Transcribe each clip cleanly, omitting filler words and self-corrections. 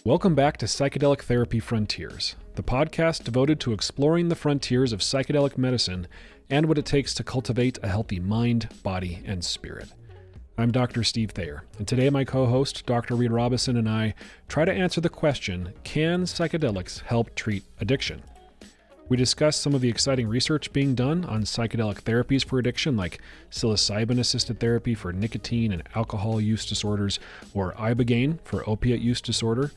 Welcome back to Psychedelic Therapy Frontiers, the podcast devoted to exploring the frontiers of psychedelic medicine and what it takes to cultivate a healthy mind, body, and spirit. I'm Dr. Steve Thayer, and today my co-host, Dr. Reid Robison, and I try to answer the question, can psychedelics help treat addiction? We discuss some of the exciting research being done on psychedelic therapies for addiction, like psilocybin-assisted therapy for nicotine and alcohol use disorders, or ibogaine for opiate use disorder.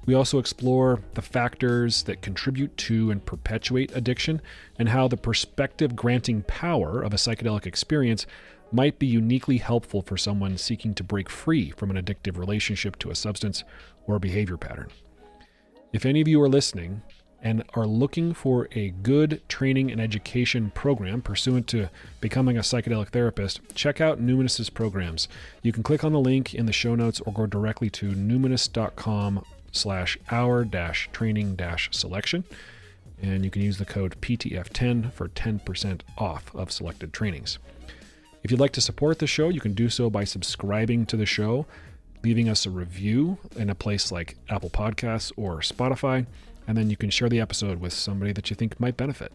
We also explore the factors that contribute to and perpetuate addiction, and how the perspective-granting power of a psychedelic experience might be uniquely helpful for someone seeking to break free from an addictive relationship to a substance or behavior pattern. If any of you are listening and are looking for a good training and education program pursuant to becoming a psychedelic therapist, check out Numinus' programs. You can click on the link in the show notes or go directly to numinus.com/our-training-selection. And you can use the code PTF10 for 10% off of selected trainings. If you'd like to support the show, you can do so by subscribing to the show, leaving us a review in a place like Apple Podcasts or Spotify, and then you can share the episode with somebody that you think might benefit.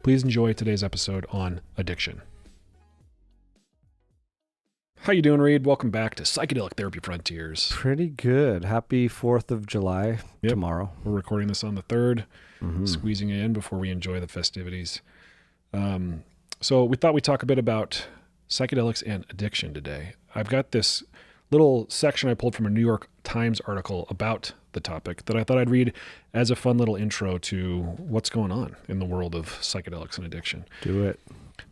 Please enjoy today's episode on addiction. How you doing, Reid? Welcome back to Psychedelic Therapy Frontiers. Pretty good. Happy 4th of July tomorrow. We're recording this on the 3rd, squeezing it in before we enjoy the festivities. So we thought we'd talk a bit about psychedelics and addiction today. I've got this little section I pulled from a New York Times article about the topic that I thought I'd read as a fun little intro to what's going on in the world of psychedelics and addiction. Do it.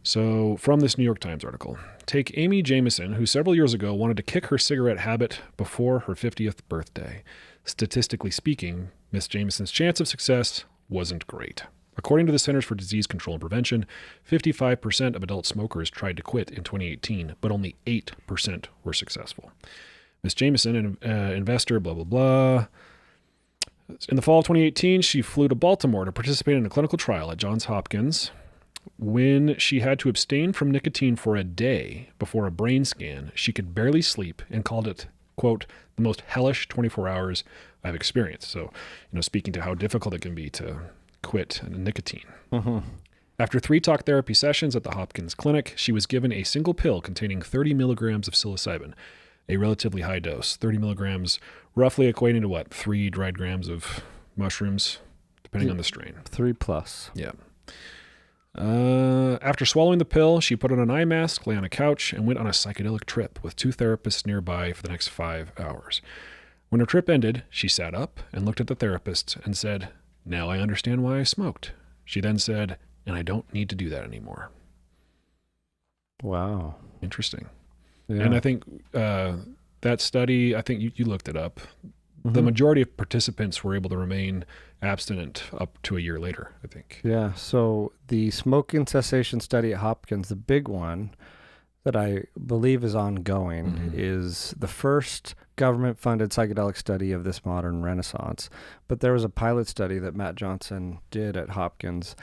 So from this New York Times article, take Amy Jamison, who several years ago wanted to kick her cigarette habit before her 50th birthday. Statistically speaking, Miss Jamison's chance of success wasn't great. According to the Centers for Disease Control and Prevention, 55% of adult smokers tried to quit in 2018, but only 8% were successful. Ms. Jamison, an investor, blah, blah, blah. In the fall of 2018, she flew to Baltimore to participate in a clinical trial at Johns Hopkins. When she had to abstain from nicotine for a day before a brain scan, she could barely sleep and called it, quote, the most hellish 24 hours I've experienced. So, speaking to how difficult it can be to quit nicotine. After 3 talk therapy sessions at the Hopkins Clinic, she was given a single pill containing 30 milligrams of psilocybin, a relatively high dose. 30 milligrams, roughly equating to 3 dried grams of mushrooms, depending on the strain. 3+. Yeah. After swallowing the pill, she put on an eye mask, lay on a couch, and went on a psychedelic trip with 2 therapists nearby for the next 5 hours. When her trip ended, she sat up and looked at the therapist and said, "Now I understand why I smoked." She then said, "And I don't need to do that anymore." Wow. Interesting. Yeah. And I think that study, I think you looked it up. The majority of participants were able to remain abstinent up to a year later, I think. Yeah. So the smoking cessation study at Hopkins, the big one that I believe is ongoing, is the first government-funded psychedelic study of this modern renaissance. But there was a pilot study that Matt Johnson did at Hopkins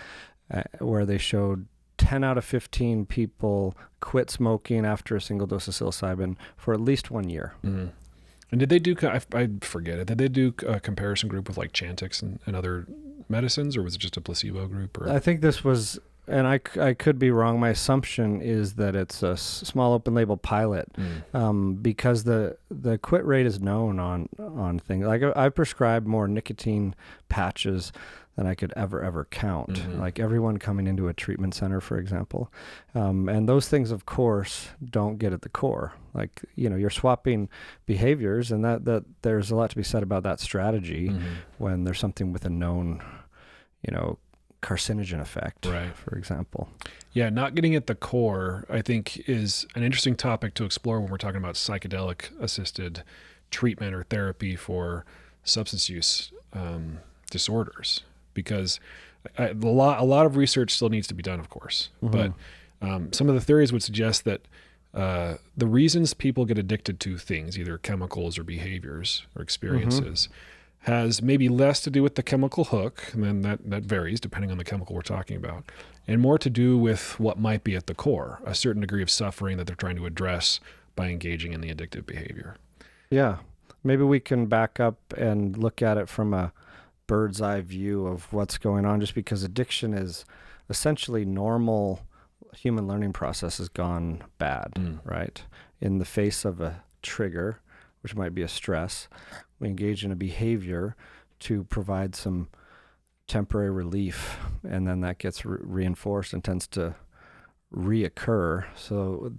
where they showed 10 out of 15 people quit smoking after a single dose of psilocybin for at least 1 year. And did they do, I forget it, did they do a comparison group with like Chantix and other medicines, or was it just a placebo group? Or? I think this was, and I could be wrong. My assumption is that it's a small open label pilot because the quit rate is known on things. Like I prescribe more nicotine patches than I could ever count. Like everyone coming into a treatment center, for example. And those things, of course, don't get at the core. Like, you're swapping behaviors, and that there's a lot to be said about that strategy when there's something with a known, carcinogen effect, right, for example. Yeah, not getting at the core, I think, is an interesting topic to explore when we're talking about psychedelic-assisted treatment or therapy for substance use disorders. Because a lot of research still needs to be done, of course. But some of the theories would suggest that the reasons people get addicted to things, either chemicals or behaviors or experiences, has maybe less to do with the chemical hook, and then that varies depending on the chemical we're talking about, and more to do with what might be at the core, a certain degree of suffering that they're trying to address by engaging in the addictive behavior. Yeah. Maybe we can back up and look at it from a bird's eye view of what's going on, just because addiction is essentially normal human learning process has gone bad, right? In the face of a trigger, which might be a stress, we engage in a behavior to provide some temporary relief, and then that gets reinforced and tends to reoccur. So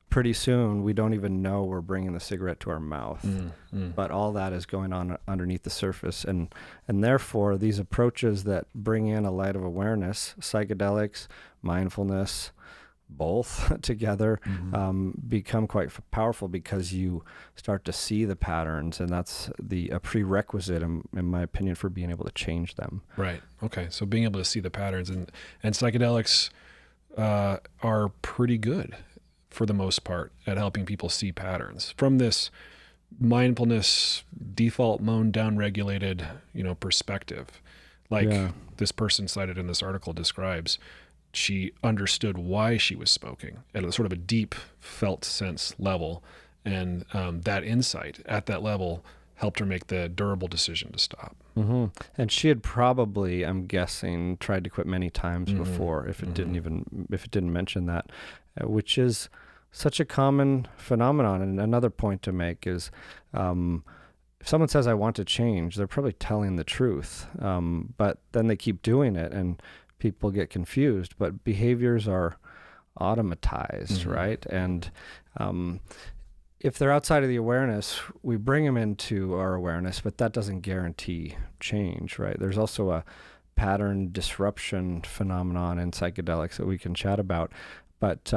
pretty soon we don't even know we're bringing the cigarette to our mouth, but all that is going on underneath the surface. And therefore these approaches that bring in a light of awareness, psychedelics, mindfulness, both together, become quite powerful, because you start to see the patterns, and that's a prerequisite, in my opinion, for being able to change them. Right. Okay. So being able to see the patterns, and psychedelics are pretty good for the most part at helping people see patterns from this mindfulness, default mode down-regulated, perspective. Like this person cited in this article describes, she understood why she was smoking at a sort of a deep felt sense level. And that insight at that level helped her make the durable decision to stop. And she had probably, I'm guessing, tried to quit many times before, if it didn't mention that, which is such a common phenomenon. And another point to make is, if someone says, I want to change, they're probably telling the truth. But then they keep doing it, and people get confused. But behaviors are automatized, right? And if they're outside of the awareness, we bring them into our awareness, but that doesn't guarantee change, right? There's also a pattern disruption phenomenon in psychedelics that we can chat about. But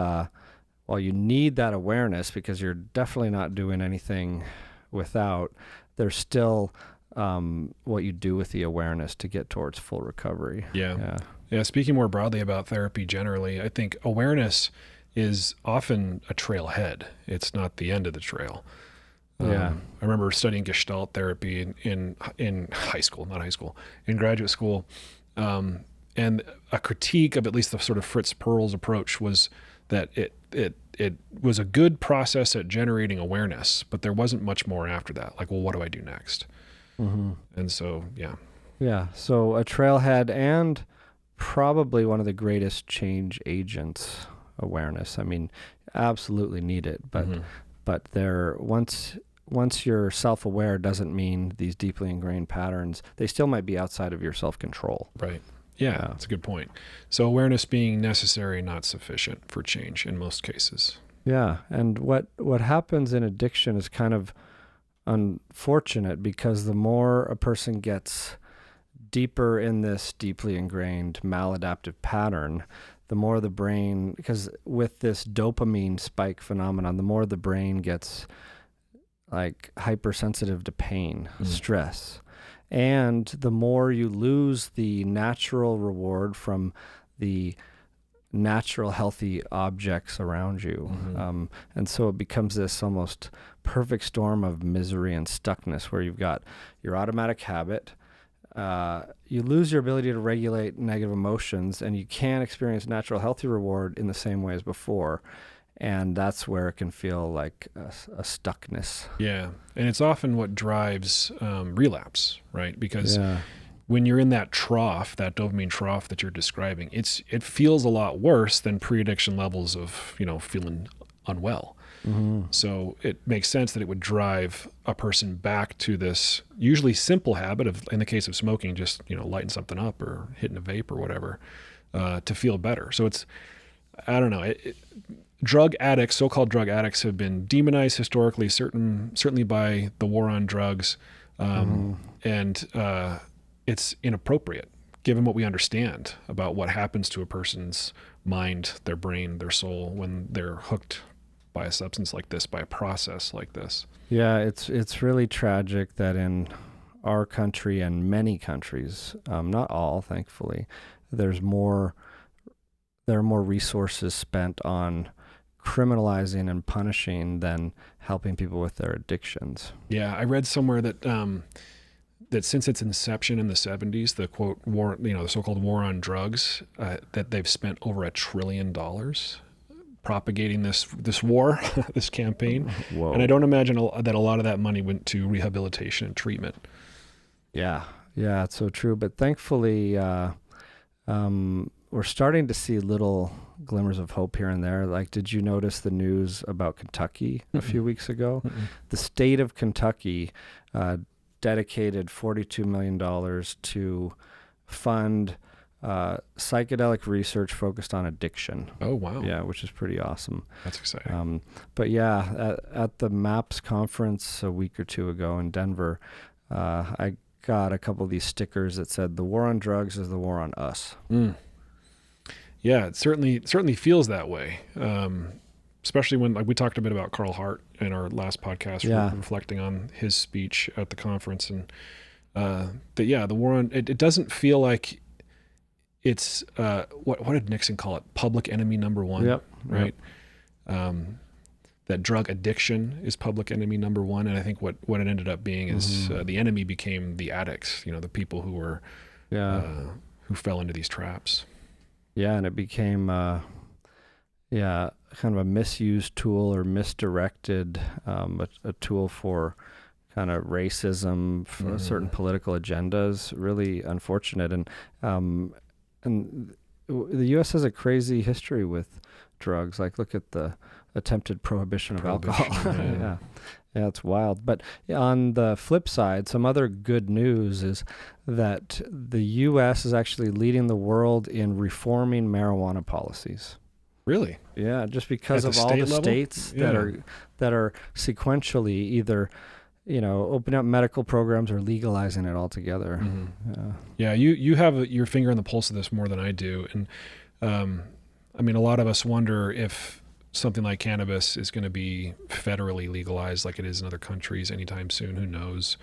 while you need that awareness, because you're definitely not doing anything without, there's still what you do with the awareness to get towards full recovery. Yeah. Speaking more broadly about therapy generally, I think awareness is often a trailhead. It's not the end of the trail. I remember studying Gestalt therapy in graduate school. And a critique of at least the sort of Fritz Perls approach was that it was a good process at generating awareness, but there wasn't much more after that. Like, well, what do I do next? And so, so a trailhead, and probably one of the greatest change agents, awareness. I mean, absolutely need it, but there, once you're self-aware, doesn't mean these deeply ingrained patterns, they still might be outside of your self-control. Right. Yeah, that's a good point. So awareness being necessary, not sufficient for change in most cases. Yeah, and what happens in addiction is kind of unfortunate, because the more a person gets deeper in this deeply ingrained maladaptive pattern, the more the brain, because with this dopamine spike phenomenon, the more the brain gets like hypersensitive to pain, stress. And the more you lose the natural reward from the natural healthy objects around you. And so it becomes this almost perfect storm of misery and stuckness, where you've got your automatic habit, you lose your ability to regulate negative emotions, and you can't experience natural healthy reward in the same way as before. And that's where it can feel like a stuckness. Yeah. And it's often what drives relapse, right? Because when you're in that trough, that dopamine trough that you're describing, it feels a lot worse than pre-addiction levels of, feeling unwell. So it makes sense that it would drive a person back to this usually simple habit of, in the case of smoking, just, lighting something up or hitting a vape or whatever, to feel better. So it's, I don't know, drug addicts, so-called drug addicts, have been demonized historically, certainly by the war on drugs. And it's inappropriate given what we understand about what happens to a person's mind, their brain, their soul, when they're hooked by a substance like this, by a process like this. Yeah, it's really tragic that in our country and many countries, not all, thankfully, there are more resources spent on criminalizing and punishing than helping people with their addictions. Yeah, I read somewhere that that since its inception in the 70s, the quote war, the so-called war on drugs, that they've spent over $1 trillion propagating this war, this campaign. Whoa. And I don't imagine that a lot of that money went to rehabilitation and treatment. Yeah, it's so true. But thankfully, we're starting to see little glimmers of hope here and there. Like, did you notice the news about Kentucky a few weeks ago? The state of Kentucky dedicated $42 million to fund psychedelic research focused on addiction. Oh, wow. Yeah, which is pretty awesome. That's exciting. But yeah, at the MAPS conference a week or two ago in Denver, I got a couple of these stickers that said, "The war on drugs is the war on us." Yeah, it certainly feels that way. Especially when, like, we talked a bit about Carl Hart in our last podcast, reflecting on his speech at the conference, and the war on it doesn't feel like it's what did Nixon call it? Public enemy number one. Yep. Right. That drug addiction is public enemy number one, and I think what it ended up being is the enemy became the addicts. The people who were who fell into these traps. Yeah, and it became kind of a misused tool or misdirected a tool for kind of racism, for certain political agendas. Really unfortunate, and the U.S. has a crazy history with drugs. Like, look at the attempted prohibition of alcohol. Yeah, it's wild. But on the flip side, some other good news is that the U.S. is actually leading the world in reforming marijuana policies. Really? Yeah, just because of all the states that are sequentially either, opening up medical programs or legalizing it altogether. Yeah, you have your finger on the pulse of this more than I do, and I mean, a lot of us wonder if something like cannabis is going to be federally legalized like it is in other countries anytime soon. Who knows?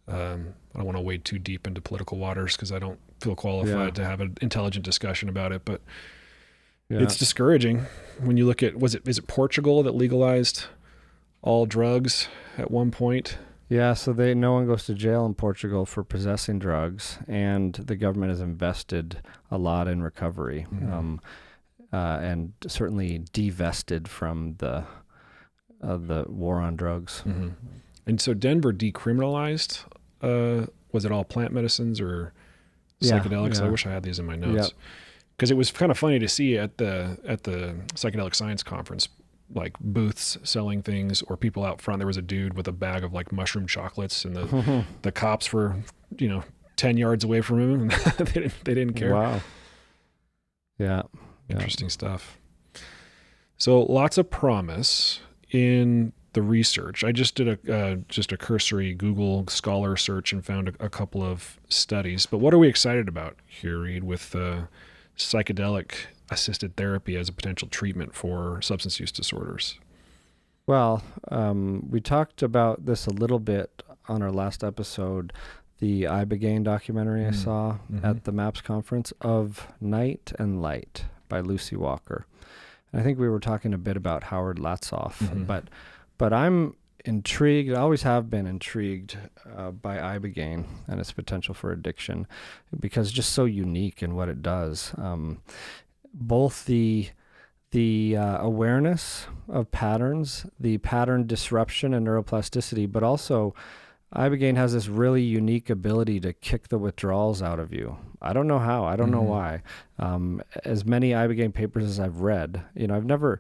I don't want to wade too deep into political waters because I don't feel qualified to have an intelligent discussion about it. But it's discouraging when you look at, is it Portugal that legalized all drugs at one point? Yeah, so no one goes to jail in Portugal for possessing drugs, and the government has invested a lot in recovery. And certainly divested from the war on drugs. And so Denver decriminalized, was it all plant medicines or psychedelics? Yeah. I wish I had these in my notes. Because it was kind of funny to see at the Psychedelic Science Conference, like booths selling things, or people out front. There was a dude with a bag of like mushroom chocolates, and the cops were 10 yards away from him, and they didn't care. Wow. Yeah. Interesting stuff. So lots of promise in the research. I just did a cursory Google Scholar search and found a couple of studies. But what are we excited about here, Reid, with psychedelic-assisted therapy as a potential treatment for substance use disorders? Well, we talked about this a little bit on our last episode. The ibogaine documentary I saw at the MAPS conference, Of Night and Light, by Lucy Walker. And I think we were talking a bit about Howard Latzoff, but I'm intrigued, I always have been intrigued by ibogaine and its potential for addiction, because it's just so unique in what it does. Both the awareness of patterns, the pattern disruption and neuroplasticity, but also ibogaine has this really unique ability to kick the withdrawals out of you. I don't know how. I don't know why. As many ibogaine papers as I've read, I've never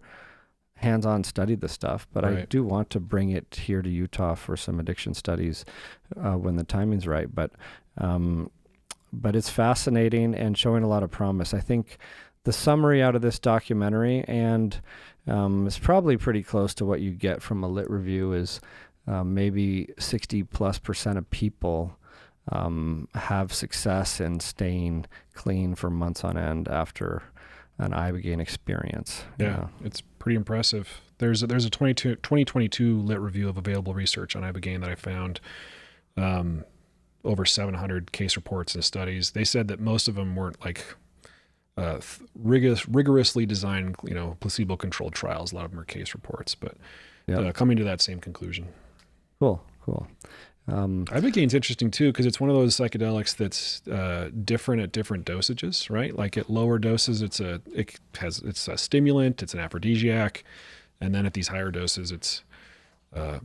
hands-on studied the stuff, but I do want to bring it here to Utah for some addiction studies when the timing's right. But it's fascinating and showing a lot of promise. I think the summary out of this documentary, and it's probably pretty close to what you get from a lit review, is maybe 60+% of people have success in staying clean for months on end after an ibogaine experience. Yeah, it's pretty impressive. There's a 2022 lit review of available research on ibogaine that I found, over 700 case reports and studies. They said that most of them weren't like rigorously designed, placebo-controlled trials. A lot of them are case reports, but coming to that same conclusion. Cool. Ibogaine's interesting too, because it's one of those psychedelics that's different at different dosages, right? Like at lower doses, it's a stimulant, it's an aphrodisiac, and then at these higher doses, it's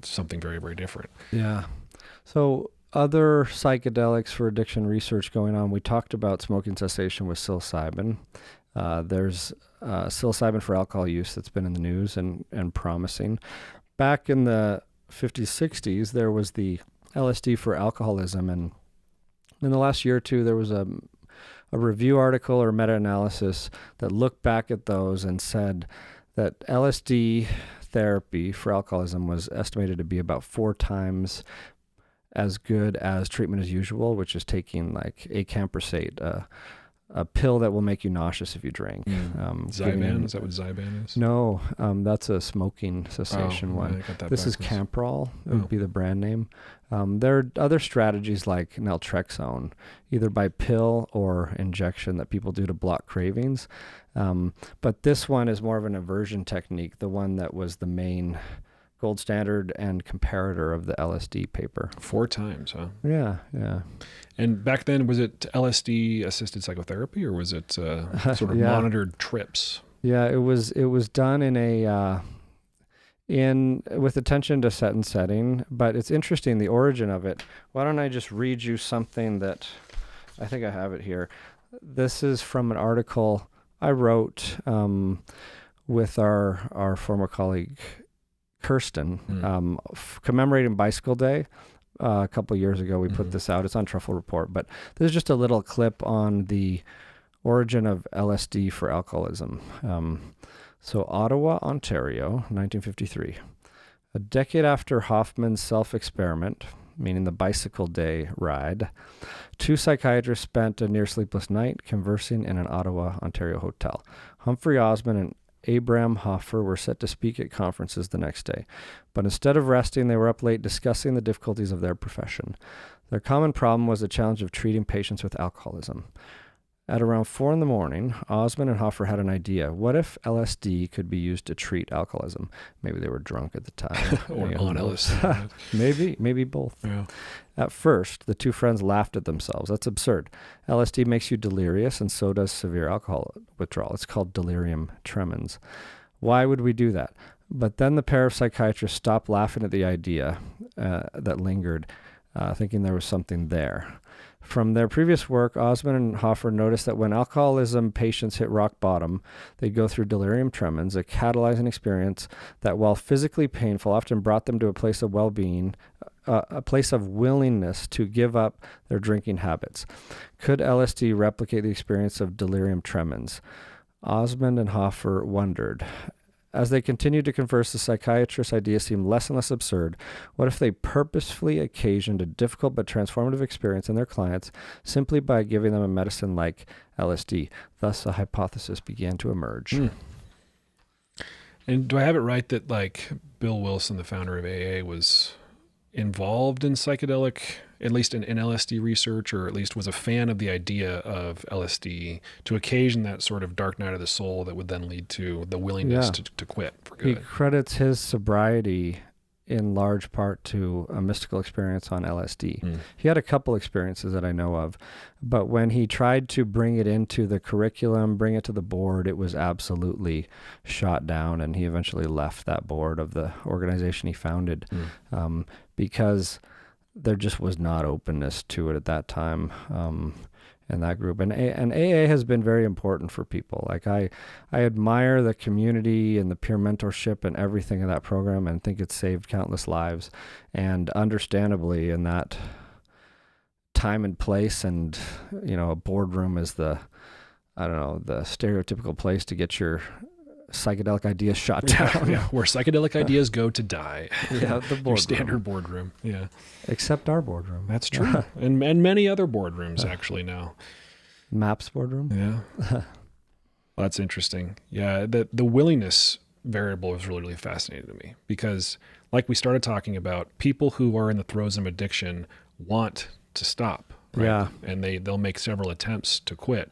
something very, very different. Yeah. So other psychedelics for addiction research going on. We talked about smoking cessation with psilocybin. There's psilocybin for alcohol use that's been in the news and promising. Back in the 50s, 60s, there was the LSD for alcoholism. And in the last year or two, there was a review article or meta-analysis that looked back at those and said that LSD therapy for alcoholism was estimated to be about 4 times as good as treatment as usual, which is taking like acamprosate, a pill that will make you nauseous if you drink. Zyban, is that what Zyban is? No, that's a smoking cessation one. This is Camprol, it would be the brand name. There are other strategies like naltrexone, either by pill or injection that people do to block cravings. But this one is more of an aversion technique, the one that was the main gold standard and comparator of the LSD paper. 4 times, huh? Yeah. And back then, was it LSD-assisted psychotherapy, or was it sort of monitored trips? Yeah, it was done with attention to set and setting, but it's interesting, the origin of it. Why don't I just read you something that, I think I have it here. This is from an article I wrote with our former colleague, Kirsten, commemorating Bicycle Day. A couple of years ago, we put this out. It's on Truffle Report, but there's just a little clip on the origin of LSD for alcoholism. So Ottawa, Ontario, 1953. A decade after Hoffman's self-experiment, meaning the Bicycle Day ride, 2 psychiatrists spent a near sleepless night conversing in an Ottawa, Ontario hotel. Humphrey Osmond and Abraham Hoffer were set to speak at conferences the next day, but instead of resting, they were up late discussing the difficulties of their profession. Their common problem was the challenge of treating patients with alcoholism. At around 4 a.m, Osmond and Hoffer had an idea. What if LSD could be used to treat alcoholism? Maybe they were drunk at the time. Or on LSD. Maybe both. Yeah. At first, the 2 friends laughed at themselves. That's absurd. LSD makes you delirious, and so does severe alcohol withdrawal. It's called delirium tremens. Why would we do that? But then the pair of psychiatrists stopped laughing at the idea that lingered, thinking there was something there. From their previous work, Osmond and Hoffer noticed that when alcoholism patients hit rock bottom, they'd go through delirium tremens, a catalyzing experience that, while physically painful, often brought them to a place of well-being, a place of willingness to give up their drinking habits. Could LSD replicate the experience of delirium tremens? Osmond and Hoffer wondered. As they continued to converse, the psychiatrist's idea seemed less and less absurd. What if they purposefully occasioned a difficult but transformative experience in their clients simply by giving them a medicine like LSD? Thus, a hypothesis began to emerge. And do I have it right that like Bill Wilson, the founder of AA, was involved in psychedelic, at least in LSD research, or at least was a fan of the idea of LSD to occasion that sort of dark night of the soul that would then lead to the willingness to quit for good? He credits his sobriety in large part to a mystical experience on LSD. He had a couple experiences that I know of, but when he tried to bring it into the curriculum, bring it to the board, it was absolutely shot down, and he eventually left that board of the organization he founded because there just was not openness to it at that time in that group. And AA has been very important for people. Like I admire the community and the peer mentorship and everything in that program, and think it's saved countless lives. And understandably, in that time and place, and a boardroom is the stereotypical place to get your psychedelic ideas shot down. Yeah, where psychedelic ideas go to die. Yeah, the boardroom. Your standard boardroom. Yeah. Except our boardroom. That's true. and many other boardrooms actually now. MAPS boardroom. Yeah. Well, that's interesting. Yeah, the willingness variable is really, really fascinating to me, because like we started talking about, people who are in the throes of addiction want to stop. Right? Yeah. And they'll make several attempts to quit.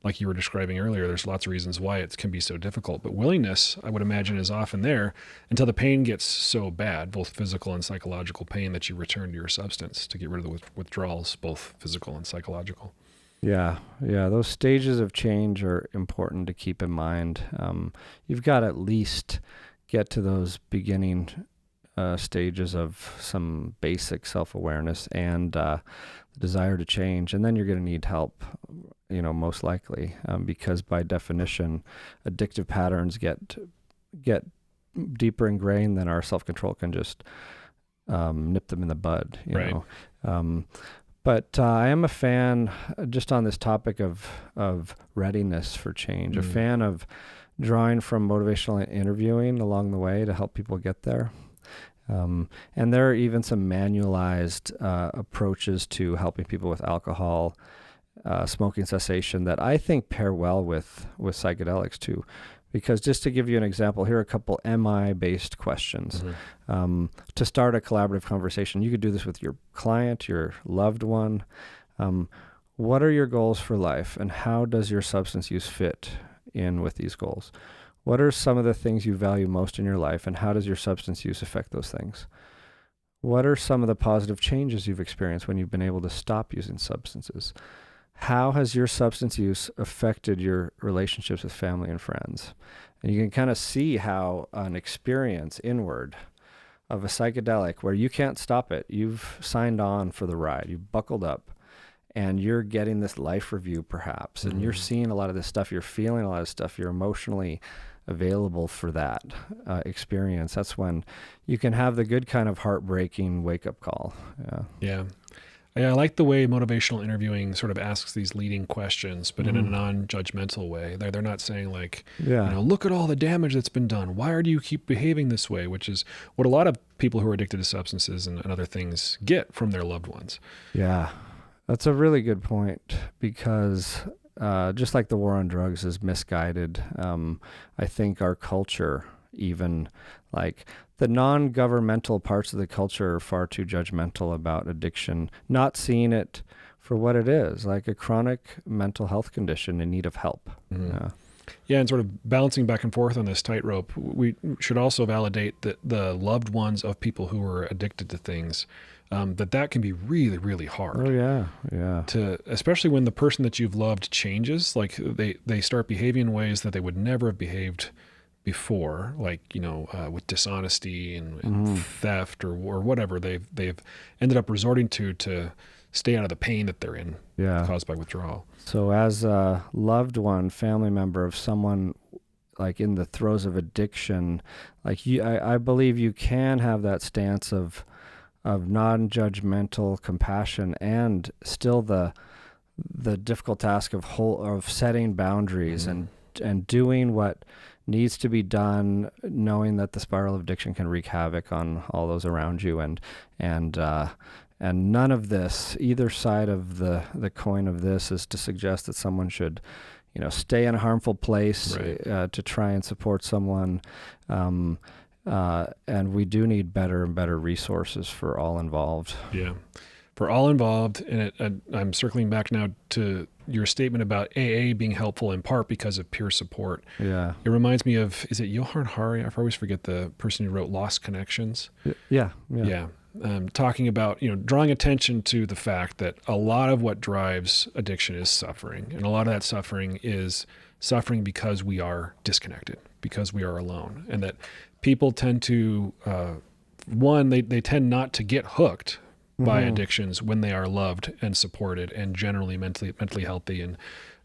like you were describing earlier, there's lots of reasons why it can be so difficult. But willingness, I would imagine, is often there until the pain gets so bad, both physical and psychological pain, that you return to your substance to get rid of the withdrawals, both physical and psychological. Yeah. Those stages of change are important to keep in mind. You've got to at least get to those beginning stages of some basic self-awareness and the desire to change, and then you're going to need help, most likely, because by definition, addictive patterns get deeper ingrained than our self-control can just nip them in the bud. Right. But I am a fan, just on this topic of readiness for change, a fan of drawing from motivational interviewing along the way to help people get there. And there are even some manualized approaches to helping people with alcohol, smoking cessation that I think pair well with psychedelics too. Because just to give you an example, here are a couple MI-based questions. To start a collaborative conversation, you could do this with your client, your loved one. What are your goals for life, and how does your substance use fit in with these goals? What are some of the things you value most in your life, and how does your substance use affect those things? What are some of the positive changes you've experienced when you've been able to stop using substances? How has your substance use affected your relationships with family and friends? And you can kind of see how an experience inward of a psychedelic where you can't stop it, you've signed on for the ride, you've buckled up, and you're getting this life review perhaps, and you're seeing a lot of this stuff, you're feeling a lot of stuff, you're emotionally available for that experience. That's when you can have the good kind of heartbreaking wake-up call. Yeah. I like the way motivational interviewing sort of asks these leading questions, but in a non-judgmental way. They're not saying like, look at all the damage that's been done. Why do you keep behaving this way? Which is what a lot of people who are addicted to substances and other things get from their loved ones. Yeah, that's a really good point, because just like the war on drugs is misguided, I think our culture, even like the non-governmental parts of the culture, are far too judgmental about addiction, not seeing it for what it is, like a chronic mental health condition in need of help. Yeah, and sort of bouncing back and forth on this tightrope, we should also validate that the loved ones of people who are addicted to things, that can be really, really hard. Oh, yeah. Especially when the person that you've loved changes, like they start behaving in ways that they would never have behaved before, like, with dishonesty and theft or whatever they've ended up resorting to stay out of the pain that they're in, caused by withdrawal. So as a loved one, family member of someone like in the throes of addiction, like I believe you can have that stance of non-judgmental compassion and still the difficult task of setting boundaries and doing what needs to be done, knowing that the spiral of addiction can wreak havoc on all those around you, and none of this, either side of the coin of this, is to suggest that someone should, stay in a harmful place to try and support someone, and we do need better and better resources for all involved. Yeah, for all involved, and I'm circling back now to your statement about AA being helpful in part because of peer support. Yeah. It reminds me of, is it Johann Hari? I always forget the person who wrote Lost Connections. Yeah. Talking about, drawing attention to the fact that a lot of what drives addiction is suffering. And a lot of that suffering is suffering because we are disconnected, because we are alone. And that people tend to, they tend not to get hooked by addictions when they are loved and supported and generally mentally healthy and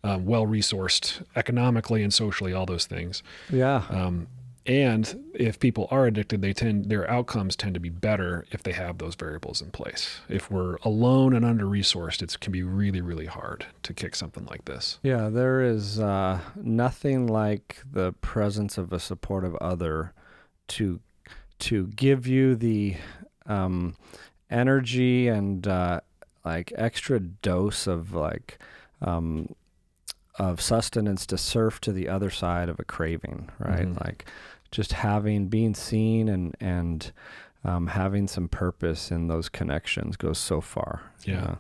well-resourced economically and socially, all those things. Yeah. And if people are addicted, their outcomes tend to be better if they have those variables in place. If we're alone and under-resourced, it can be really, really hard to kick something like this. Yeah, there is nothing like the presence of a supportive other to give you the energy and like extra dose of of sustenance to surf to the other side of a craving, right? Like just being seen and having some purpose in those connections goes so far. Yeah.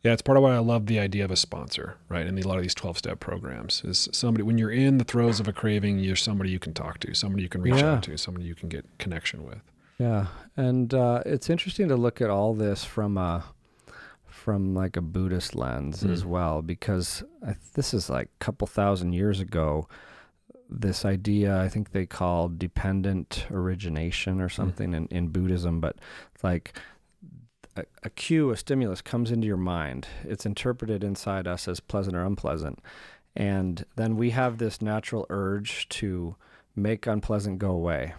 Yeah, it's part of why I love the idea of a sponsor, right? In a lot of these 12-step programs is somebody, when you're in the throes of a craving, you're somebody you can talk to, somebody you can reach out to, somebody you can get connection with. Yeah. And it's interesting to look at all this from like a Buddhist lens as well, because this is like a couple thousand years ago, this idea, I think they call dependent origination or something in Buddhism, but it's like a cue, a stimulus comes into your mind. It's interpreted inside us as pleasant or unpleasant. And then we have this natural urge to make unpleasant go away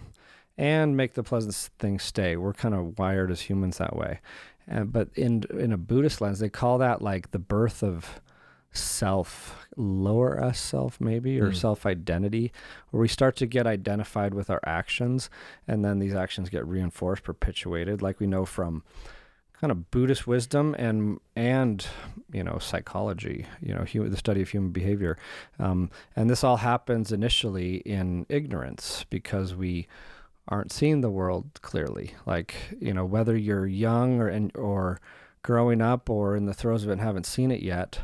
and make the pleasant things stay. We're kind of wired as humans that way. But in a Buddhist lens, they call that like the birth of self, lower us self maybe, or self-identity, where we start to get identified with our actions, and then these actions get reinforced, perpetuated, like we know from kind of Buddhist wisdom and psychology, the study of human behavior. And this all happens initially in ignorance because we aren't seeing the world clearly. Like, whether you're young or growing up or in the throes of it and haven't seen it yet,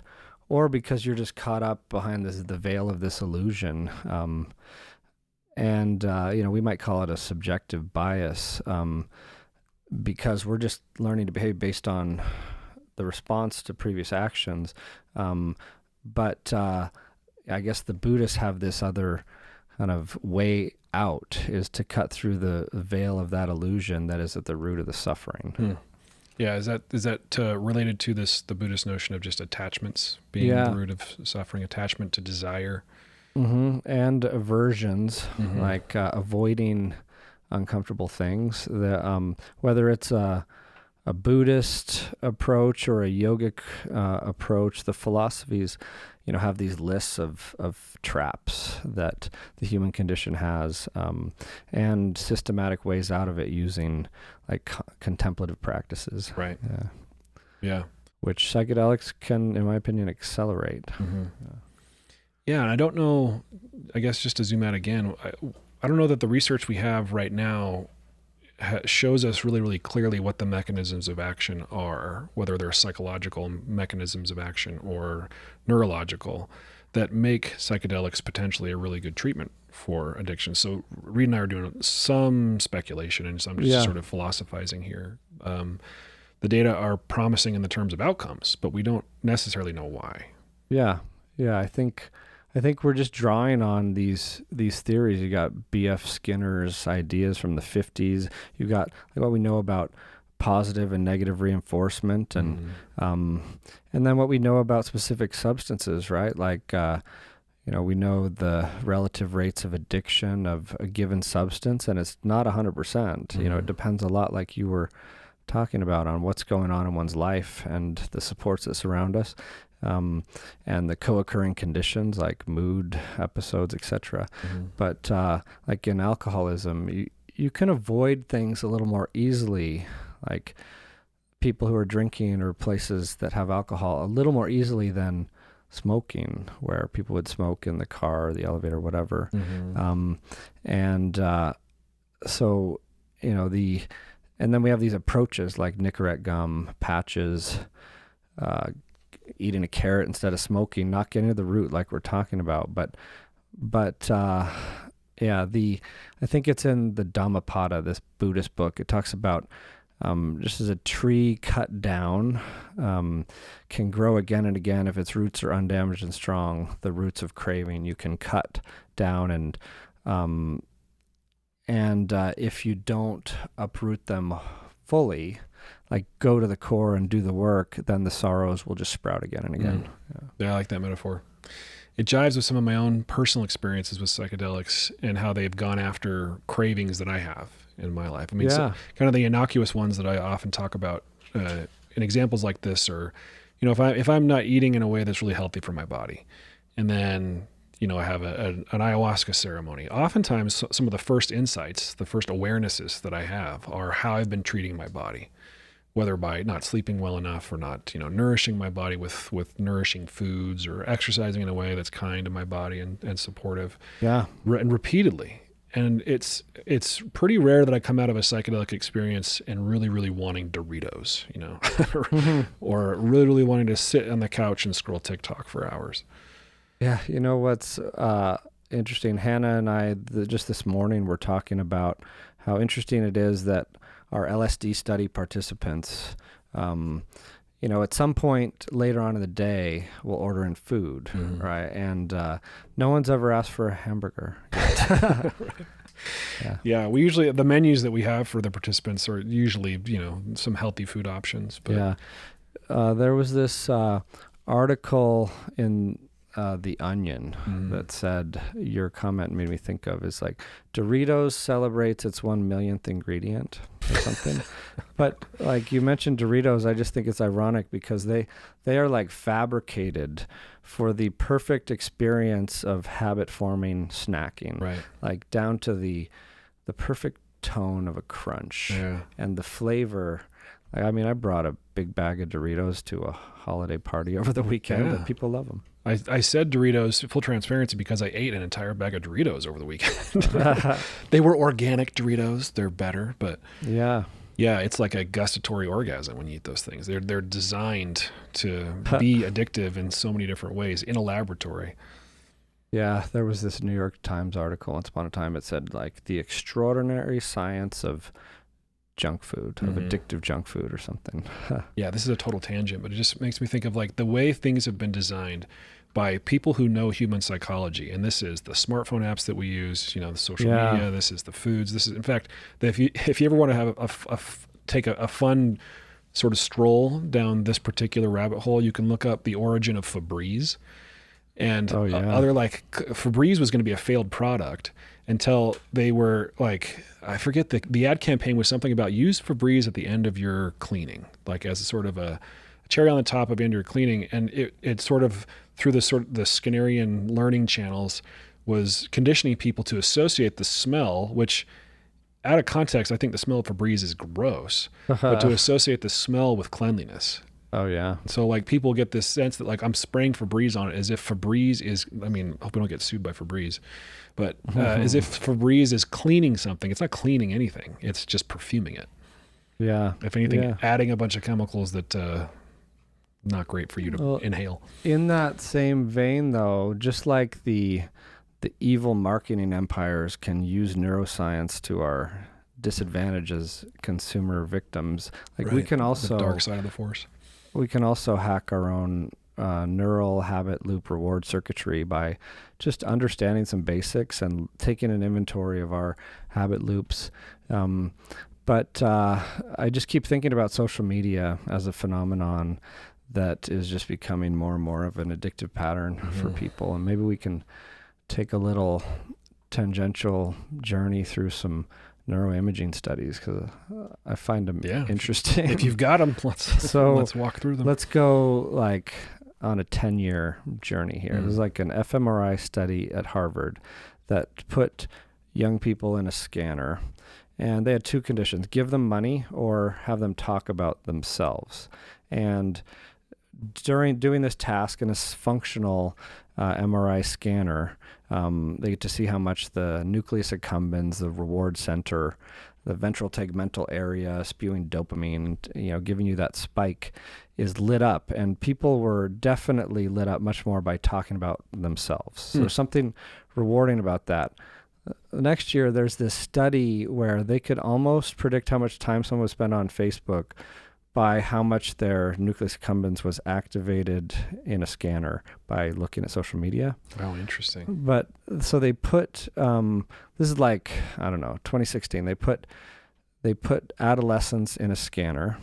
or because you're just caught up behind the veil of this illusion. We might call it a subjective bias, because we're just learning to behave based on the response to previous actions. But I guess the Buddhists have this other kind of way out, is to cut through the veil of that illusion that is at the root of the suffering. Yeah, is that related to the Buddhist notion of just attachments being the root of suffering, attachment to desire? And aversions, like avoiding uncomfortable things. Whether it's a Buddhist approach or a yogic approach, the philosophies, have these lists of traps that the human condition has, and systematic ways out of it using like contemplative practices. Right. Yeah. Which psychedelics can, in my opinion, accelerate. Yeah, and I don't know, I guess just to zoom out again, I don't know that the research we have right now shows us really, really clearly what the mechanisms of action are, whether they're psychological mechanisms of action or neurological, that make psychedelics potentially a really good treatment for addiction. So Reid and I are doing some speculation, and so I'm just sort of philosophizing here. The data are promising in the terms of outcomes, but we don't necessarily know why. Yeah. I think we're just drawing on these theories. You got B.F. Skinner's ideas from the 50s. You got what we know about positive and negative reinforcement, and then what we know about specific substances, right? Like, we know the relative rates of addiction of a given substance, and it's not 100%. It depends a lot, like you were talking about, on what's going on in one's life and the supports that surround us. And the co-occurring conditions like mood episodes, etc. But like in alcoholism, you can avoid things a little more easily, like people who are drinking or places that have alcohol a little more easily than smoking, where people would smoke in the car or the elevator or whatever. And then we have these approaches like Nicorette gum, patches, eating a carrot instead of smoking, not getting to the root like we're talking about. I think it's in the Dhammapada, this Buddhist book. It talks about just as a tree cut down can grow again and again if its roots are undamaged and strong, the roots of craving you can cut down, and if you don't uproot them fully, like go to the core and do the work, then the sorrows will just sprout again and again. Yeah, I like that metaphor. It jives with some of my own personal experiences with psychedelics and how they've gone after cravings that I have in my life. I mean, so kind of the innocuous ones that I often talk about in examples like this are, if I'm not eating in a way that's really healthy for my body, and then, I have an ayahuasca ceremony, oftentimes some of the first insights, the first awarenesses that I have are how I've been treating my body, whether by not sleeping well enough or not, nourishing my body with nourishing foods, or exercising in a way that's kind to my body and supportive. Yeah. And repeatedly. And it's pretty rare that I come out of a psychedelic experience and really, really wanting Doritos, or really, really wanting to sit on the couch and scroll TikTok for hours. Yeah, you know what's interesting? Hannah and I, just this morning, were talking about how interesting it is that our LSD study participants, at some point later on in the day, will order in food, right? And no one's ever asked for a hamburger yet. Yeah. We usually, the menus that we have for the participants are usually, some healthy food options. But. Yeah. There was this article in The Onion that said, your comment made me think of, is like, Doritos celebrates its 1 millionth ingredient or something. But like you mentioned Doritos, I just think it's ironic because they are like fabricated for the perfect experience of habit forming snacking, right? Like down to the perfect tone of a crunch and the flavor. I mean, I brought a big bag of Doritos to a holiday party over the weekend, and people love them. I said Doritos, full transparency, because I ate an entire bag of Doritos over the weekend. They were organic Doritos. They're better, but yeah, it's like a gustatory orgasm when you eat those things. They're designed to be addictive in so many different ways in a laboratory. Yeah, there was this New York Times article once upon a time. It said like the extraordinary science of junk food, of addictive junk food or something. Yeah, this is a total tangent, but it just makes me think of like the way things have been designed by people who know human psychology. And this is the smartphone apps that we use, the social media, this is the foods. This is, in fact, if you ever want to have take a fun sort of stroll down this particular rabbit hole, you can look up the origin of Febreze. And Febreze was going to be a failed product until they were like, I forget, the ad campaign was something about use Febreze at the end of your cleaning, like as a sort of a cherry on the top of the end of your cleaning. And it sort of, through the Skinnerian learning channels, was conditioning people to associate the smell, which out of context, I think the smell of Febreze is gross, but to associate the smell with cleanliness. Oh, yeah. So, like, people get this sense that, like, I'm spraying Febreze on it as if Febreze is, I mean, I hope we don't get sued by Febreze, but as if Febreze is cleaning something. It's not cleaning anything. It's just perfuming it. Yeah. If anything, adding a bunch of chemicals that not great for you to inhale. In that same vein, though, just like the evil marketing empires can use neuroscience to our disadvantage as consumer victims, like we can also... The dark side of the force. We can also hack our own neural habit loop reward circuitry by just understanding some basics and taking an inventory of our habit loops. But I just keep thinking about social media as a phenomenon that is just becoming more and more of an addictive pattern for people. And maybe we can take a little tangential journey through some neuroimaging studies, because I find them interesting. If you've got them, let's walk through them. Let's go like on a 10-year journey here. There's like an fMRI study at Harvard that put young people in a scanner, and they had two conditions: give them money or have them talk about themselves. And during doing this task in a functional MRI scanner, they get to see how much the nucleus accumbens, the reward center, the ventral tegmental area spewing dopamine, giving you that spike, is lit up. And people were definitely lit up much more by talking about themselves. So there's something rewarding about that. Next year, there's this study where they could almost predict how much time someone would spend on Facebook by how much their nucleus accumbens was activated in a scanner by looking at social media. Oh, interesting. But so they put, this is like, I don't know, 2016, they put adolescents in a scanner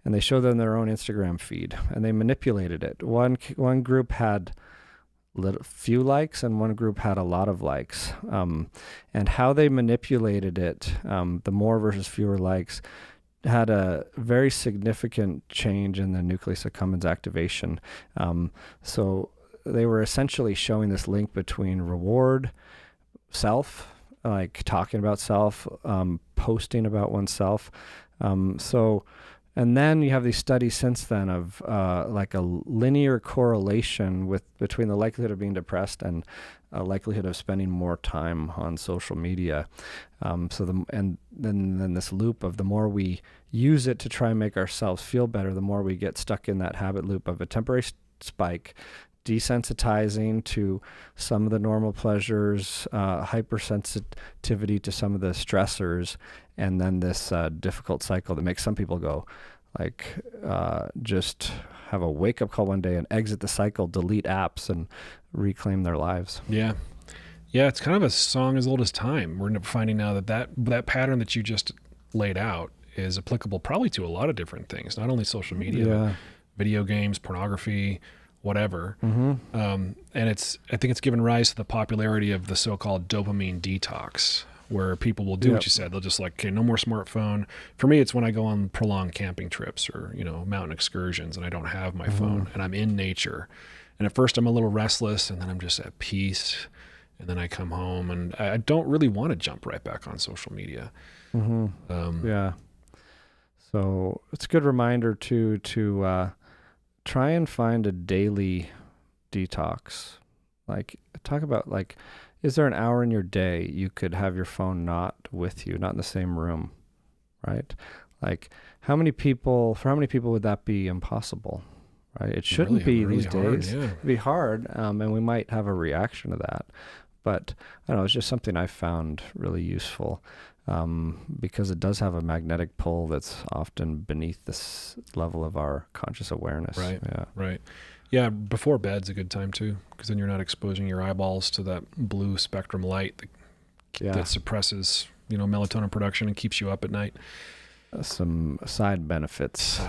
and they showed them their own Instagram feed and they manipulated it. One group had few likes and one group had a lot of likes. And how they manipulated it, the more versus fewer likes, had a very significant change in the nucleus accumbens activation. So they were essentially showing this link between reward, self, like talking about self, posting about oneself. And then you have these studies since then of like a linear correlation between the likelihood of being depressed and a likelihood of spending more time on social media. And then this loop of the more we use it to try and make ourselves feel better, the more we get stuck in that habit loop of a temporary spike, desensitizing to some of the normal pleasures, hypersensitivity to some of the stressors, and then this difficult cycle that makes some people go just have a wake-up call one day and exit the cycle, delete apps, and reclaim their lives. Yeah, it's kind of a song as old as time. We're finding now that pattern that you just laid out is applicable probably to a lot of different things, not only social media, but video games, pornography, whatever. And I think it's given rise to the popularity of the so-called dopamine detox, where people will do what you said. They'll just okay, no more smartphone. For me, it's when I go on prolonged camping trips or, mountain excursions and I don't have my phone and I'm in nature. And at first I'm a little restless and then I'm just at peace. And then I come home and I don't really want to jump right back on social media. So it's a good reminder to try and find a daily detox. Talk about is there an hour in your day you could have your phone not with you, not in the same room, right? For how many people would that be impossible, right? It shouldn't be really these days. It'd be hard, and we might have a reaction to that. But I don't know, it's just something I found really useful because it does have a magnetic pull that's often beneath this level of our conscious awareness. Right. Yeah. Right. Yeah. Before bed's a good time too, because then you're not exposing your eyeballs to that blue spectrum light that suppresses, melatonin production and keeps you up at night. Some side benefits.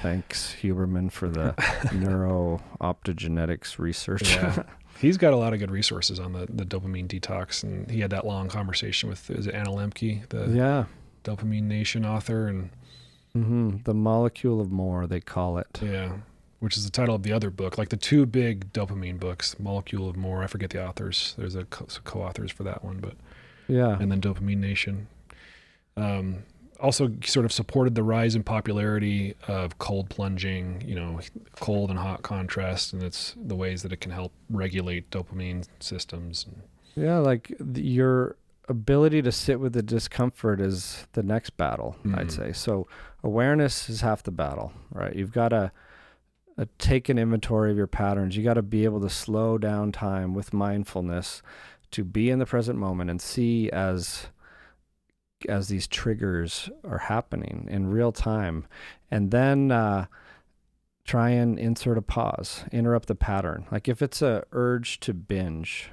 Thanks, Huberman, for the neurooptogenetics research. Yeah. He's got a lot of good resources on the dopamine detox, and he had that long conversation with Anna Lemke, the Dopamine Nation author, and The Molecule of More, they call it. Yeah, which is the title of the other book, the two big dopamine books, Molecule of More. I forget the authors. There's a co-authors for that one, but and then Dopamine Nation. Also sort of supported the rise in popularity of cold plunging, cold and hot contrast, and it's the ways that it can help regulate dopamine systems. Your ability to sit with the discomfort is the next battle, I'd say. So awareness is half the battle, right? You've got to take an inventory of your patterns. You got to be able to slow down time with mindfulness to be in the present moment and see as these triggers are happening in real time, and then try and insert a pause, interrupt the pattern. If it's a urge to binge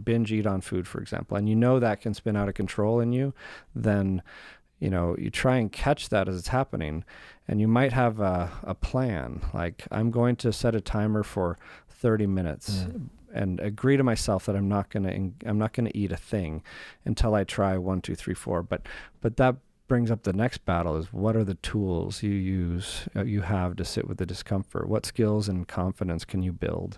eat on food, for example, and that can spin out of control in you, then you try and catch that as it's happening, and you might have a plan. I'm going to set a timer for 30 minutes. And agree to myself that I'm not gonna eat a thing until I try 1, 2, 3, 4. But that brings up the next battle: is what are the tools you have to sit with the discomfort? What skills and confidence can you build?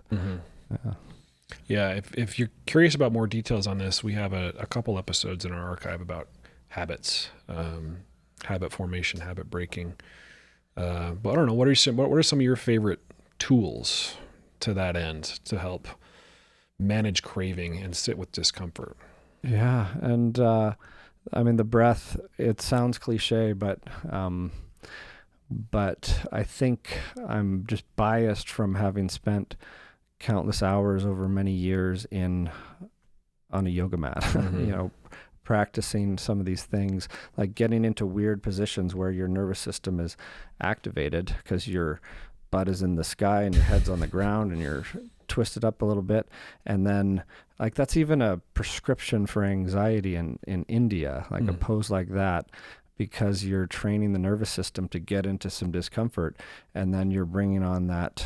If you're curious about more details on this, we have a couple episodes in our archive about habits, habit formation, habit breaking. But I don't know, what are some of your favorite tools to that end to help manage craving and sit with discomfort? Yeah. And, the breath, it sounds cliche, but I think I'm just biased from having spent countless hours over many years on a yoga mat, practicing some of these things, getting into weird positions where your nervous system is activated because your butt is in the sky and your head's on the ground and you're twisted up a little bit. And then that's even a prescription for anxiety in India, a pose like that, because you're training the nervous system to get into some discomfort. And then you're bringing on that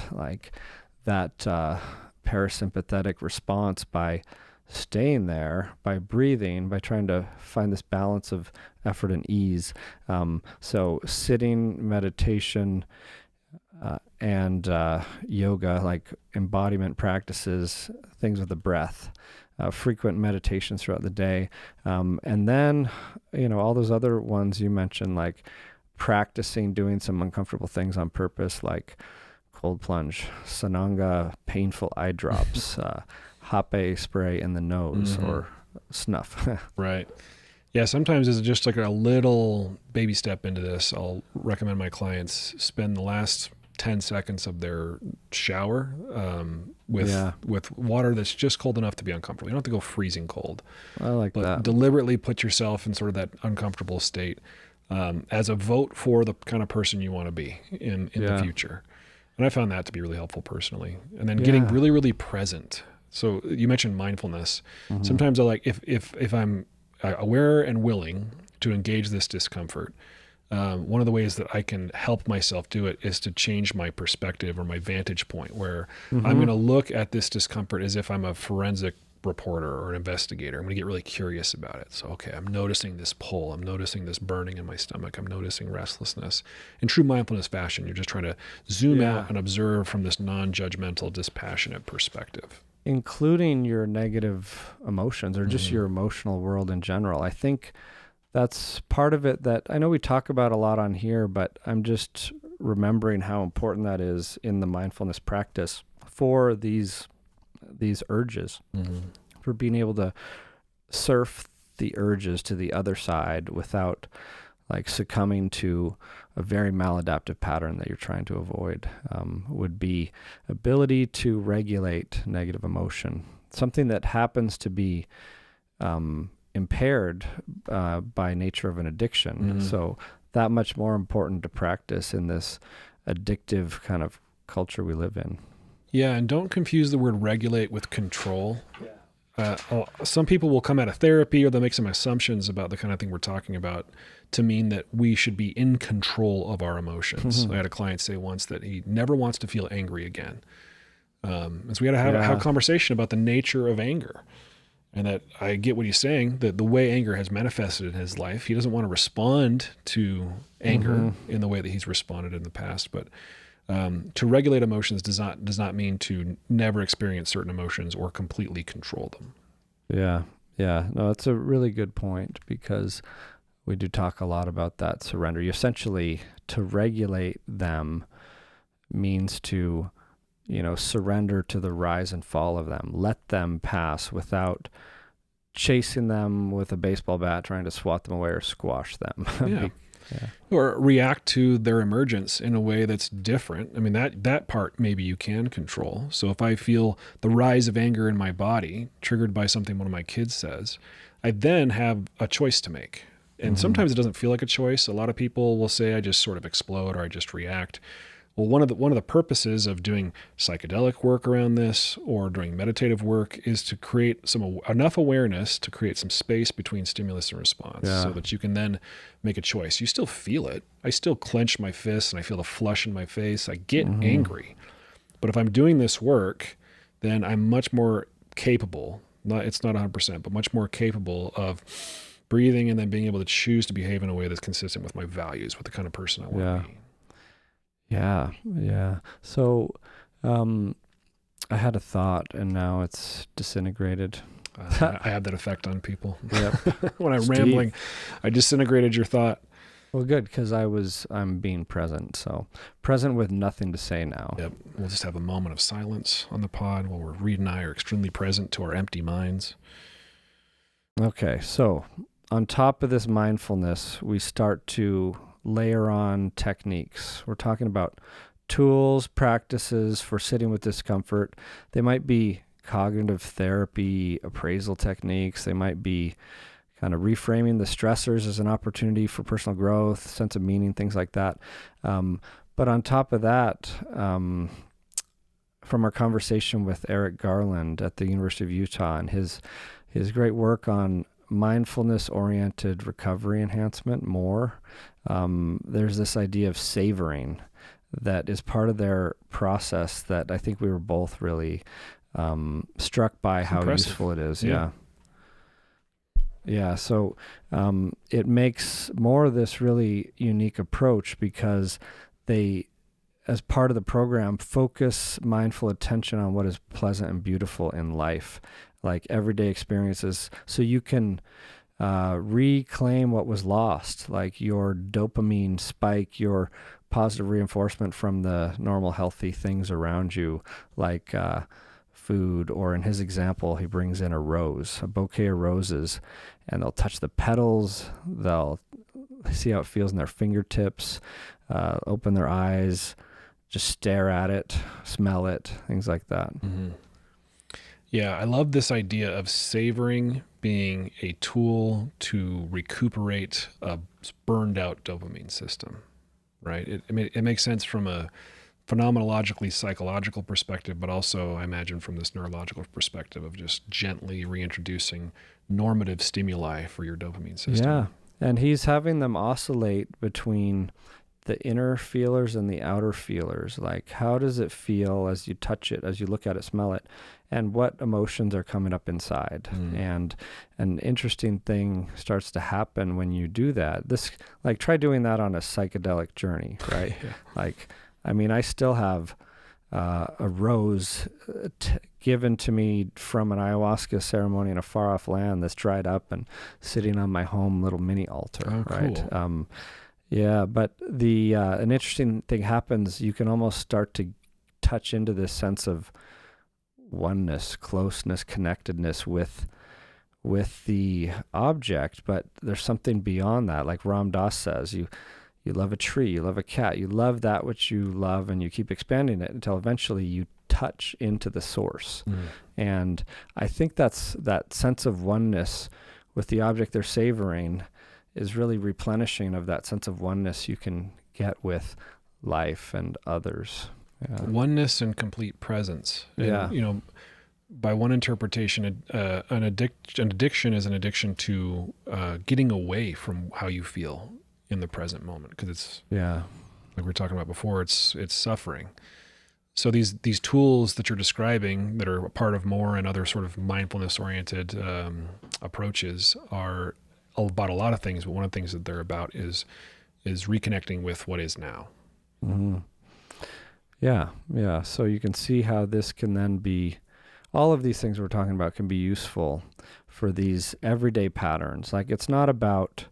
parasympathetic response by staying there, by breathing, by trying to find this balance of effort and ease. So sitting, meditation, and yoga, embodiment practices, things with the breath, frequent meditations throughout the day. And then, all those other ones you mentioned, practicing doing some uncomfortable things on purpose, cold plunge, sananga, painful eye drops, hape spray in the nose or snuff. Right. Yeah, sometimes it's just like a little baby step into this. I'll recommend my clients spend the last 10 seconds of their shower with water that's just cold enough to be uncomfortable. You don't have to go freezing cold. I like but that. Deliberately put yourself in sort of that uncomfortable state as a vote for the kind of person you want to be in the future. And I found that to be really helpful personally. And then getting really, really present. So you mentioned mindfulness. Sometimes I like, if I'm aware and willing to engage this discomfort, one of the ways that I can help myself do it is to change my perspective or my vantage point, where I'm going to look at this discomfort as if I'm a forensic reporter or an investigator. I'm going to get really curious about it. So, okay, I'm noticing this pull. I'm noticing this burning in my stomach. I'm noticing restlessness. In true mindfulness fashion, you're just trying to zoom out and observe from this non-judgmental, dispassionate perspective. Including your negative emotions or just your emotional world in general. I think that's part of it that I know we talk about a lot on here, but I'm just remembering how important that is in the mindfulness practice for these urges, for being able to surf the urges to the other side without like succumbing to a very maladaptive pattern that you're trying to avoid, would be ability to regulate negative emotion, something that happens to be impaired by nature of an addiction. So that much more important to practice in this addictive kind of culture we live in. Yeah, and don't confuse the word regulate with control. Some people will come out of therapy or they'll make some assumptions about the kind of thing we're talking about to mean that we should be in control of our emotions. I had a client say once that he never wants to feel angry again. And so we had to have a conversation about the nature of anger. And that I get what he's saying, that the way anger has manifested in his life, he doesn't want to respond to anger in the way that he's responded in the past. But to regulate emotions does not mean to never experience certain emotions or completely control them. Yeah. No, that's a really good point, because we do talk a lot about that surrender. You essentially, to regulate them means to, surrender to the rise and fall of them. Let them pass without chasing them with a baseball bat, trying to swat them away or squash them. Or react to their emergence in a way that's different. I mean, that part maybe you can control. So if I feel the rise of anger in my body triggered by something one of my kids says, I then have a choice to make. And sometimes it doesn't feel like a choice. A lot of people will say I just sort of explode or I just react. Well, one of the purposes of doing psychedelic work around this or doing meditative work is to create enough awareness to create some space between stimulus and response so that you can then make a choice. You still feel it. I still clench my fists and I feel the flush in my face. I get angry. But if I'm doing this work, then I'm much more capable, it's not 100%, but much more capable of breathing and then being able to choose to behave in a way that's consistent with my values, with the kind of person I want to be. Yeah. So, I had a thought and now it's disintegrated. I have that effect on people. Yep. When I'm rambling, I disintegrated your thought. Well, good, because I'm being present. So present with nothing to say now. Yep. We'll just have a moment of silence on the pod while Reid and I are extremely present to our empty minds. Okay. So on top of this mindfulness, we start to layer on techniques. We're talking about tools, practices for sitting with discomfort. They might be cognitive therapy, appraisal techniques. They might be kind of reframing the stressors as an opportunity for personal growth, sense of meaning, things like that. But on top of that, from our conversation with Eric Garland at the University of Utah and his great work on mindfulness-oriented recovery enhancement, there's this idea of savoring that is part of their process that I think we were both really struck by how useful it is. Yeah. So it makes more of this really unique approach because they, as part of the program, focus mindful attention on what is pleasant and beautiful in life, like everyday experiences, so you can reclaim what was lost, like your dopamine spike, your positive reinforcement from the normal healthy things around you, like food, or in his example, he brings in a bouquet of roses, and they'll touch the petals, they'll see how it feels in their fingertips, open their eyes, just stare at it, smell it, things like that. Mm-hmm. Yeah, I love this idea of savoring being a tool to recuperate a burned out dopamine system, right? It makes sense from a phenomenologically psychological perspective, but also I imagine from this neurological perspective of just gently reintroducing normative stimuli for your dopamine system. Yeah, and he's having them oscillate between the inner feelers and the outer feelers. Like, how does it feel as you touch it, as you look at it, smell it, and what emotions are coming up inside? And an interesting thing starts to happen when you do that. Try doing that on a psychedelic journey, right? Yeah. Like, I mean, I still have a rose given to me from an ayahuasca ceremony in a far off land that's dried up and sitting on my home little mini altar, right? Cool. Yeah, but an interesting thing happens. You can almost start to touch into this sense of oneness, closeness, connectedness with the object, but there's something beyond that. Like Ram Dass says, you love a tree, you love a cat, you love that which you love, and you keep expanding it until eventually you touch into the source. And I think that sense of oneness with the object they're savoring is really replenishing of that sense of oneness you can get with life and others. Yeah. Oneness and complete presence. And, by one interpretation, an addiction is an addiction to getting away from how you feel in the present moment, because it's like we were talking about before, it's suffering. So these tools that you're describing that are a part of MORE and other sort of mindfulness oriented approaches are about a lot of things, but one of the things that they're about is reconnecting with what is now. Mm-hmm. Yeah. So you can see how this can then be, all of these things we're talking about can be useful for these everyday patterns. Like, it's not about,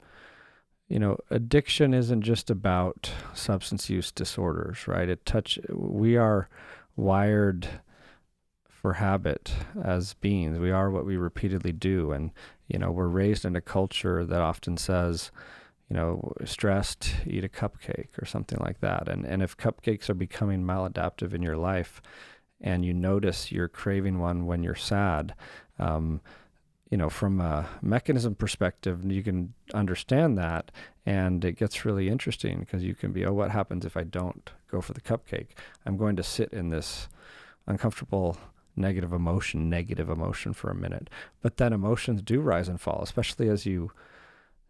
addiction isn't just about substance use disorders, right? We are wired for habit as beings. We are what we repeatedly do. And, we're raised in a culture that often says, stressed, eat a cupcake or something like that. And if cupcakes are becoming maladaptive in your life and you notice you're craving one when you're sad, from a mechanism perspective, you can understand that. And it gets really interesting because you can be, what happens if I don't go for the cupcake? I'm going to sit in this uncomfortable negative emotion for a minute. But then emotions do rise and fall, especially as you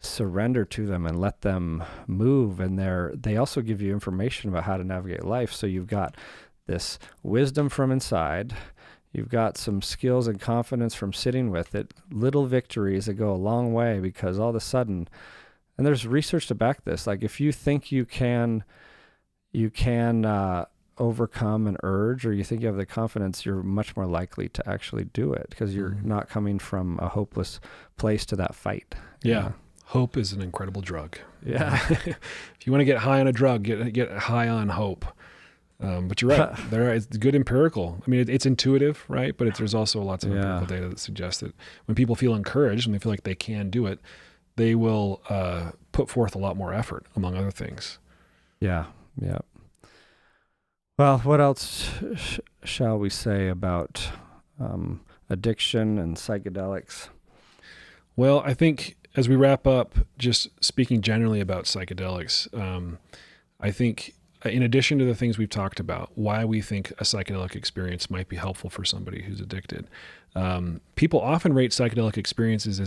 surrender to them and let them move. And they also give you information about how to navigate life. So you've got this wisdom from inside. You've got some skills and confidence from sitting with it, little victories that go a long way, because all of a sudden, and there's research to back this, like if you think you can overcome an urge, or you think you have the confidence, you're much more likely to actually do it because you're not coming from a hopeless place to that fight. Yeah. Hope is an incredible drug. Yeah. If you want to get high on a drug, get high on hope. But you're right. It's good empirical. I mean, it's intuitive, right? But there's also lots of empirical data that suggests that when people feel encouraged and they feel like they can do it, they will put forth a lot more effort, among other things. Yeah. Well, what else shall we say about addiction and psychedelics? Well, I think as we wrap up, just speaking generally about psychedelics, I think in addition to the things we've talked about, why we think a psychedelic experience might be helpful for somebody who's addicted. People often rate psychedelic experiences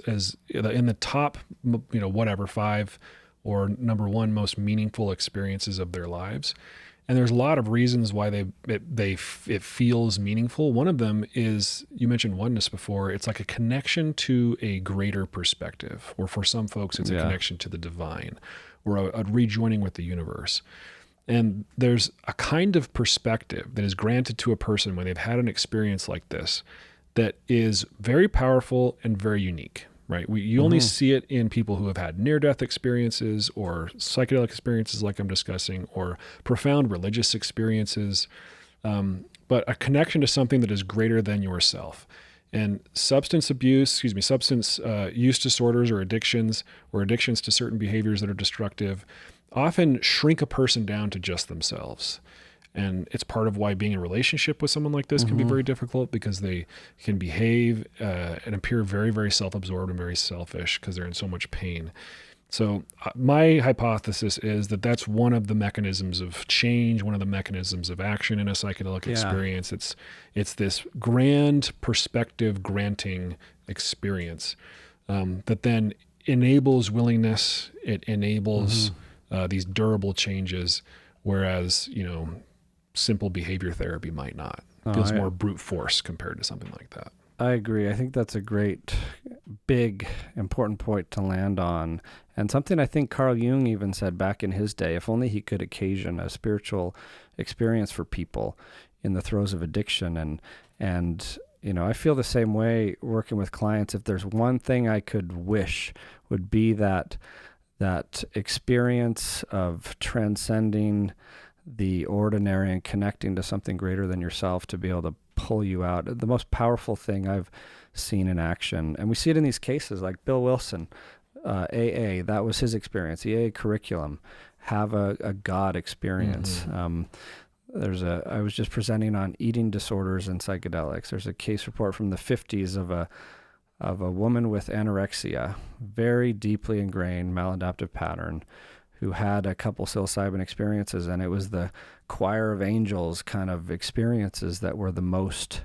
as in the top, 5 or number 1 most meaningful experiences of their lives. And there's a lot of reasons why it feels meaningful. One of them is, you mentioned oneness before. It's like a connection to a greater perspective, or for some folks, it's a connection to the divine, or a rejoining with the universe. And there's a kind of perspective that is granted to a person when they've had an experience like this that is very powerful and very unique, right? You only see it in people who have had near-death experiences or psychedelic experiences like I'm discussing, or profound religious experiences, but a connection to something that is greater than yourself. And substance use disorders or addictions to certain behaviors that are destructive often shrink a person down to just themselves. And it's part of why being in a relationship with someone like this can be very difficult, because they can behave and appear very, very self-absorbed and very selfish because they're in so much pain. So my hypothesis is that that's one of the mechanisms of change, one of the mechanisms of action in a psychedelic experience. It's this grand perspective granting experience that then enables willingness. It enables these durable changes, whereas, simple behavior therapy might not. It feels more brute force compared to something like that. I agree. I think that's a great, big, important point to land on. And something I think Carl Jung even said back in his day, if only he could occasion a spiritual experience for people in the throes of addiction. And I feel the same way working with clients. If there's one thing I could wish, would be that experience of transcending the ordinary and connecting to something greater than yourself to be able to pull you out. The most powerful thing I've seen in action, and we see it in these cases like Bill Wilson, AA, that was his experience. The AA curriculum, have a God experience. I was just presenting on eating disorders and psychedelics. There's a case report from the 50s of a woman with anorexia, very deeply ingrained maladaptive pattern, who had a couple psilocybin experiences, and it was the choir of angels kind of experiences that were the most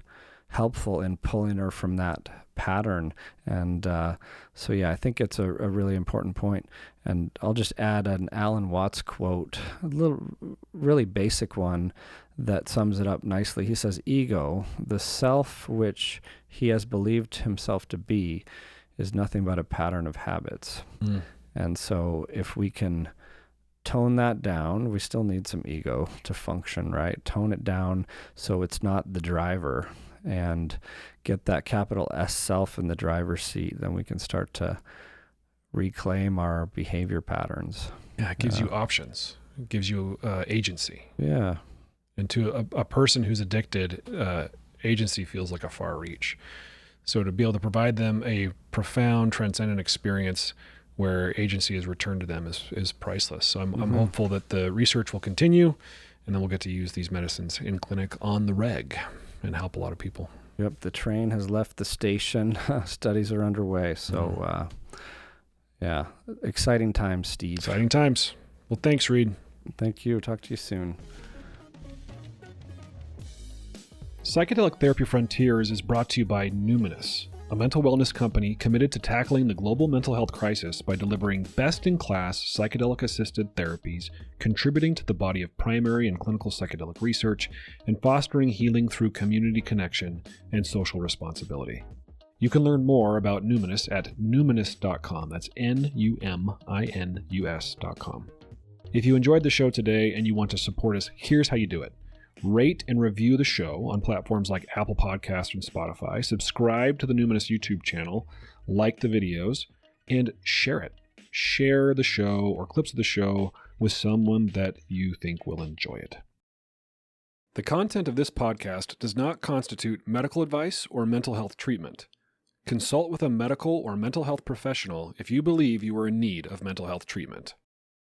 helpful in pulling her from that pattern. And I think it's a really important point. And I'll just add an Alan Watts quote, a little really basic one that sums it up nicely. He says, "Ego, the self which he has believed himself to be, is nothing but a pattern of habits." And so if we can tone that down, we still need some ego to function, right? Tone it down so it's not the driver, and get that capital S self in the driver's seat, then we can start to reclaim our behavior patterns. Yeah, it gives you options. It gives you agency. Yeah. And to a person who's addicted, agency feels like a far reach. So to be able to provide them a profound, transcendent experience where agency is returned to them is priceless. So I'm hopeful that the research will continue, and then we'll get to use these medicines in clinic on the reg and help a lot of people. Yep, the train has left the station. Studies are underway. So, exciting times, Steve. Exciting times. Well, thanks, Reid. Thank you. Talk to you soon. Psychedelic Therapy Frontiers is brought to you by Numinus, a mental wellness company committed to tackling the global mental health crisis by delivering best-in-class psychedelic-assisted therapies, contributing to the body of primary and clinical psychedelic research, and fostering healing through community connection and social responsibility. You can learn more about Numinus at numinus.com. That's Numinus.com. If you enjoyed the show today and you want to support us, here's how you do it. Rate and review the show on platforms like Apple Podcasts and Spotify. Subscribe to the Numinus YouTube channel, like the videos, and share it. Share the show or clips of the show with someone that you think will enjoy it. The content of this podcast does not constitute medical advice or mental health treatment. Consult with a medical or mental health professional if you believe you are in need of mental health treatment.